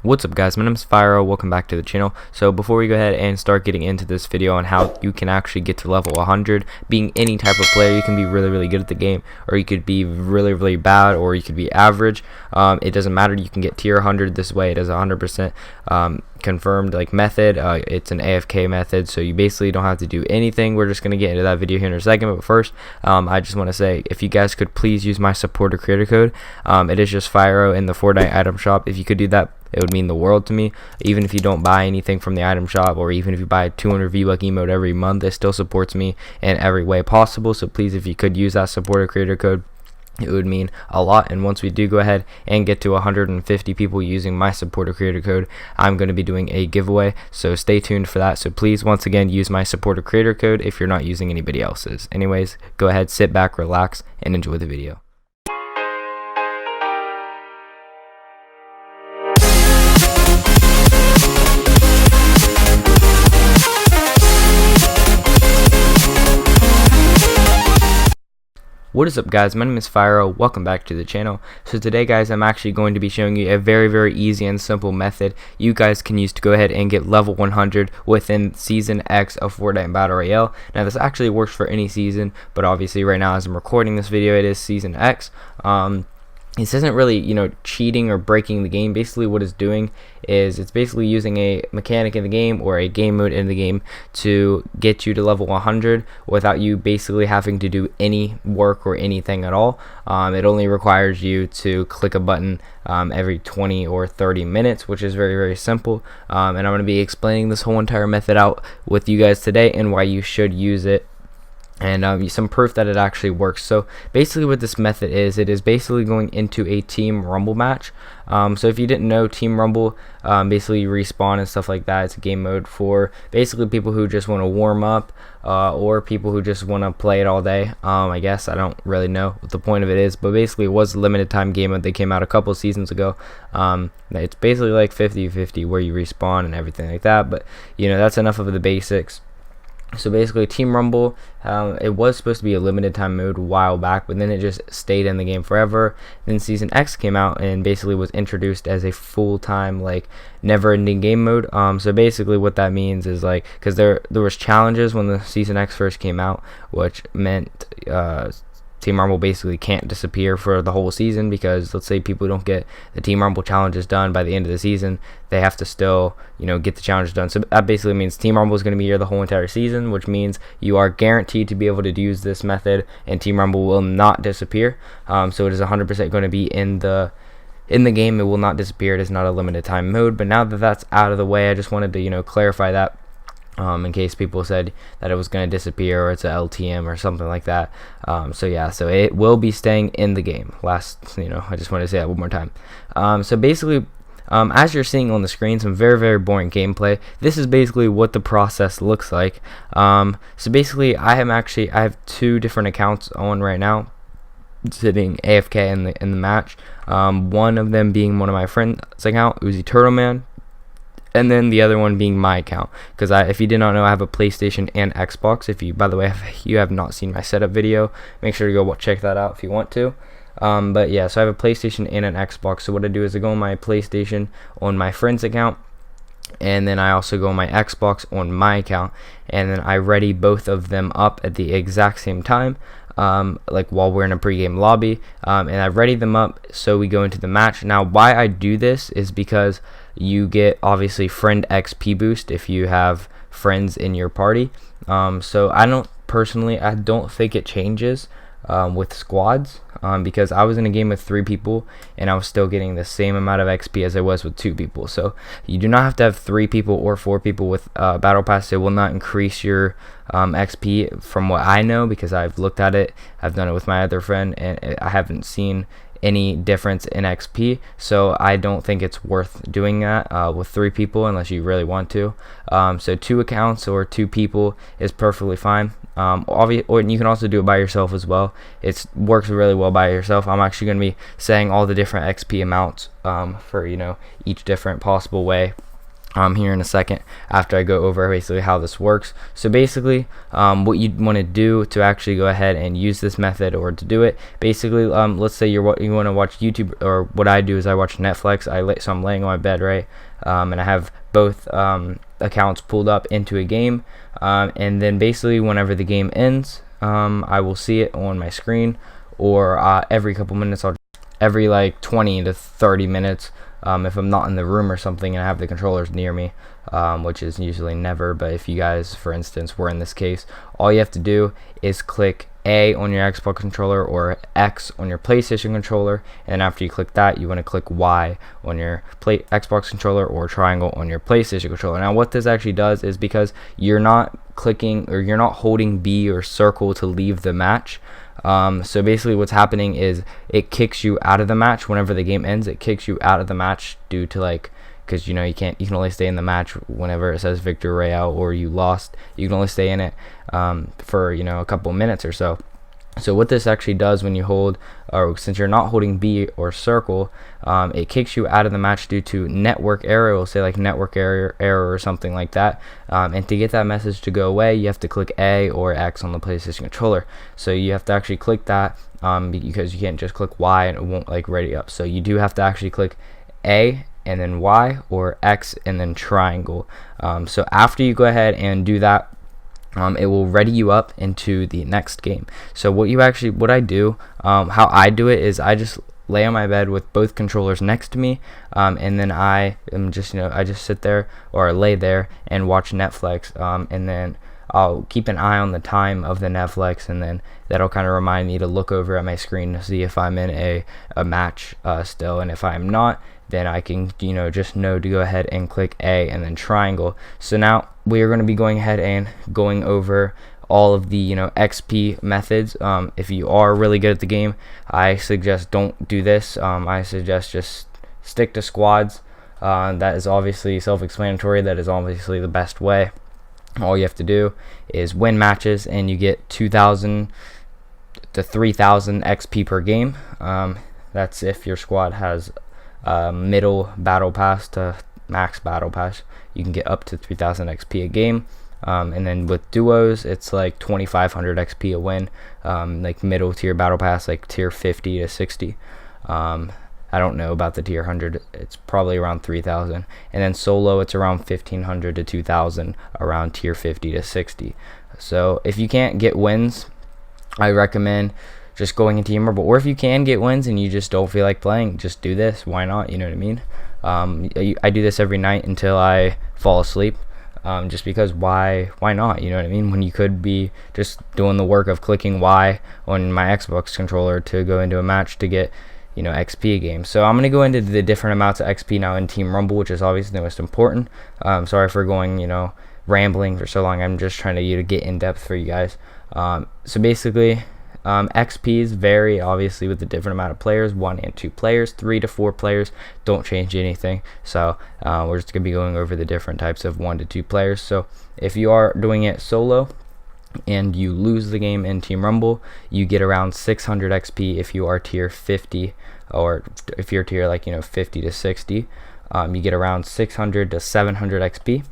What's up guys, my name is FyReO, welcome back to the channel. So before we go ahead and start getting into this video on how you can actually get to level 100, being any type of player, you can be really good at the game, or you could be really bad, or you could be average. It doesn't matter, you can get tier 100 this way. It is 100% confirmed like method. It's an AFK method, so you basically don't have to do anything. We're just going to get into that video here in a second, but first I just want to say, if you guys could please use my supporter creator code. It is just FyReO in the FORTNITE item shop. If you could do that, it would mean the world to me. Even if you don't buy anything from the item shop, or even if you buy 200 V-Buck emote every month, it still supports me in every way possible. So please, if you could use that supporter creator code, it would mean a lot. And once we do go ahead and get to 150 people using my supporter creator code, I'm going to be doing a giveaway, so stay tuned for that. So please, once again, use my supporter creator code if you're not using anybody else's. Anyways, go ahead, sit back, relax, and enjoy the video. What is up guys, my name is FyReO, welcome back to the channel. So today guys, I'm actually going to be showing you a very easy and simple method you guys can use to go ahead and get level 100 within Season X of FORTNITE Battle Royale. Now this actually works for any season, but obviously right now as I'm recording this video, it is Season X. This isn't really, cheating or breaking the game. Basically what it's doing is it's basically using a mechanic in the game or a game mode in the game to get you to level 100 without you basically having to do any work or anything at all. It only requires you to click a button every 20 or 30 minutes, which is very simple. And I'm going to be explaining this whole entire method out with you guys today and why you should use it, and some proof that it actually works. So basically what this method is, it is basically going into a team rumble match. So if you didn't know, team rumble, basically respawn and stuff like that. It's a game mode for basically people who just want to warm up, or people who just want to play it all day. I guess I don't really know what the point of it is, but basically it was a limited time game mode. They came out a couple seasons ago. It's basically like 50-50 where you respawn and everything like that, but that's enough of the basics. So basically Team Rumble, it was supposed to be a limited time mode a while back, but then it just stayed in the game forever. Then Season X came out and basically was introduced as a full-time, like, never-ending game mode. So basically what that means is, like, because there was challenges when the Season X first came out, which meant Team Rumble basically can't disappear for the whole season, because let's say people don't get the Team Rumble challenges done by the end of the season, they have to still get the challenges done. So that basically means Team Rumble is going to be here the whole entire season, which means you are guaranteed to be able to use this method and Team Rumble will not disappear. So it is 100% going to be in the game. It will not disappear. It is not a limited time mode. But now that that's out of the way, I just wanted to clarify that, in case people said that it was going to disappear or it's a LTM or something like that. So yeah, so it will be staying in the game. I just want to say that one more time. So basically, as you're seeing on the screen, some very boring gameplay. This is basically what the process looks like. So basically I have two different accounts on right now, sitting AFK in the match. One of them being one of my friend's account, Uzi Turtle Man, and then the other one being my account, because if you did not know, I have a PlayStation and Xbox. If you have not seen my setup video, make sure to go check that out if you want to. But yeah, so I have a PlayStation and an Xbox. So what I do is I go on my PlayStation on my friend's account, and then I also go on my Xbox on my account, and then I ready both of them up at the exact same time, like while we're in a pregame lobby, and I ready them up so we go into the match. Now why I do this is because you get obviously friend XP boost if you have friends in your party. So I don't think it changes with squads, because I was in a game with 3 people and I was still getting the same amount of XP as I was with 2 people. So you do not have to have 3 people or 4 people with Battle Pass. It will not increase your XP from what I know, because I've looked at it. I've done it with my other friend and I haven't seen any difference in XP, so I don't think it's worth doing that with 3 people unless you really want to. So 2 accounts or 2 people is perfectly fine. Or you can also do it by yourself as well. It works really well by yourself. I'm actually going to be saying all the different XP amounts for each different possible way here in a second after I go over basically how this works. So basically what you want to do to actually go ahead and use this method, or to do it, basically let's say you want to watch YouTube, or what I do is I watch Netflix. So I'm laying on my bed, right, and I have both accounts pulled up into a game, and then basically whenever the game ends, I will see it on my screen, or every couple minutes, every like 20 to 30 minutes, if I'm not in the room or something and I have the controllers near me, which is usually never, but if you guys, for instance, were in this case, all you have to do is click A on your Xbox controller or X on your PlayStation controller, and after you click that, you want to click Y on your Xbox controller, or triangle on your PlayStation controller. Now what this actually does is, because you're not clicking, or you're not holding B or circle to leave the match, so basically what's happening is it kicks you out of the match whenever the game ends. It kicks you out of the match due to, like, because you can only stay in the match whenever it says victory royale or you lost. You can only stay in it for a couple minutes or so. So what this actually does when you hold, or since you're not holding B or circle, it kicks you out of the match due to network error. It will say like network error or something like that. And to get that message to go away, you have to click A or X on the PlayStation controller. So you have to actually click that, because you can't just click Y and it won't like ready up. So you do have to actually click A and then Y, or X and then triangle. So after you go ahead and do that, it will ready you up into the next game. So what I do, how I do it is I just lay on my bed with both controllers next to me, and then I am just I just sit there or lay there and watch Netflix, and then I'll keep an eye on the time of the Netflix, and then that'll kind of remind me to look over at my screen to see if I'm in a match still, and if I'm not, then I can just know to go ahead and click A and then triangle. So now we are going to be going ahead and going over all of the XP methods. If you are really good at the game, I suggest don't do this. I suggest just stick to squads. That is obviously self-explanatory. That is obviously the best way. All you have to do is win matches, and you get 2,000 to 3,000 XP per game. That's if your squad has middle battle pass to max battle pass. You can get up to 3,000 XP a game. And then with duos, it's like 2,500 XP a win. Like middle tier battle pass, like tier 50 to 60. I don't know about the tier 100. It's probably around 3,000. And then solo, it's around 1,500 to 2,000 around tier 50 to 60. So if you can't get wins, I recommend just going into Team Rumble. Or if you can get wins and you just don't feel like playing, just do this. Why not? You know what I mean? I do this every night until I fall asleep. Just because why not? You know what I mean? When you could be just doing the work of clicking Y on my Xbox controller to go into a match to get XP a game. So I'm going to go into the different amounts of XP now in Team Rumble, which is obviously the most important. Sorry for going rambling for so long. I'm just trying to get in depth for you guys. So basically, XPs vary obviously with the different amount of players, 1 and 2 players, 3 to 4 players don't change anything. So we're just going to be going over the different types of 1 to 2 players. So if you are doing it solo and you lose the game in Team Rumble, you get around 600 XP if you are tier 50, or if you're tier 50 to 60, you get around 600 to 700 XP.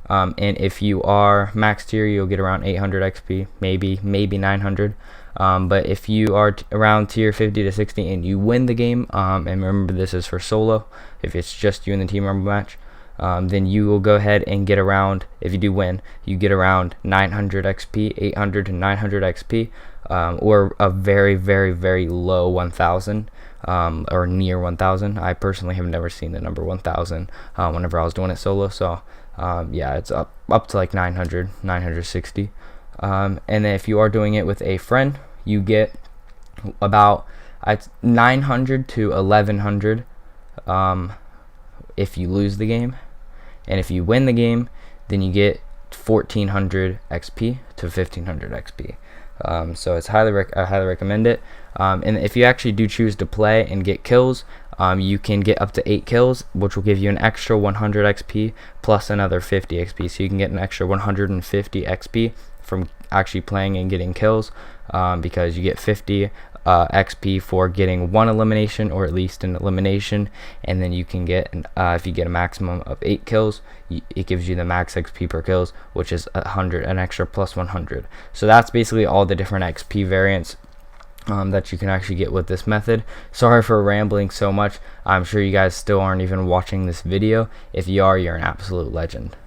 And if you are max tier, you'll get around 800 XP, maybe 900. But if you are around tier 50 to 60 and you win the game, and remember this is for solo, if it's just you in the Team Rumble match, then you will go ahead and get around, if you do win, you get around 900 XP, 800 to 900 XP, or a very, very, very low 1,000, or near 1,000. I personally have never seen the number 1,000 whenever I was doing it solo. So yeah, it's up to like 900, 960. And then if you are doing it with a friend, you get about 900 to 1,100 if you lose the game, and if you win the game, then you get 1,400 XP to 1,500 XP. So it's I highly recommend it. And if you actually do choose to play and get kills, you can get up to 8 kills, which will give you an extra 100 XP plus another 50 XP. So you can get an extra 150 XP from actually playing and getting kills, because you get 50 XP for getting 1 elimination, or at least an elimination, and then you can get if you get a maximum of 8 kills, it gives you the max XP per kills, which is 100, an extra plus 100. So that's basically all the different XP variants that you can actually get with this method. Sorry for rambling so much. I'm sure you guys still aren't even watching this video. If you are, you're an absolute legend.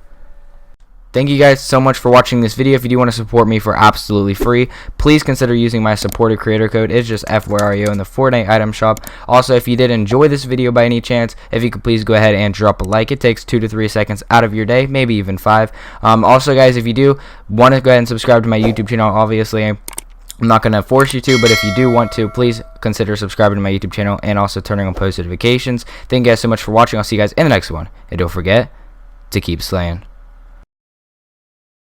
Thank you guys so much for watching this video. If you do want to support me for absolutely free, please consider using my supported creator code. It's just FYREO in the Fortnite item shop. Also, if you did enjoy this video by any chance, if you could please go ahead and drop a like. It takes 2 to 3 seconds out of your day, maybe even 5. Also, guys, if you do want to go ahead and subscribe to my YouTube channel, obviously I'm not going to force you to, but if you do want to, please consider subscribing to my YouTube channel and also turning on post notifications. Thank you guys so much for watching. I'll see you guys in the next one. And don't forget to keep slaying.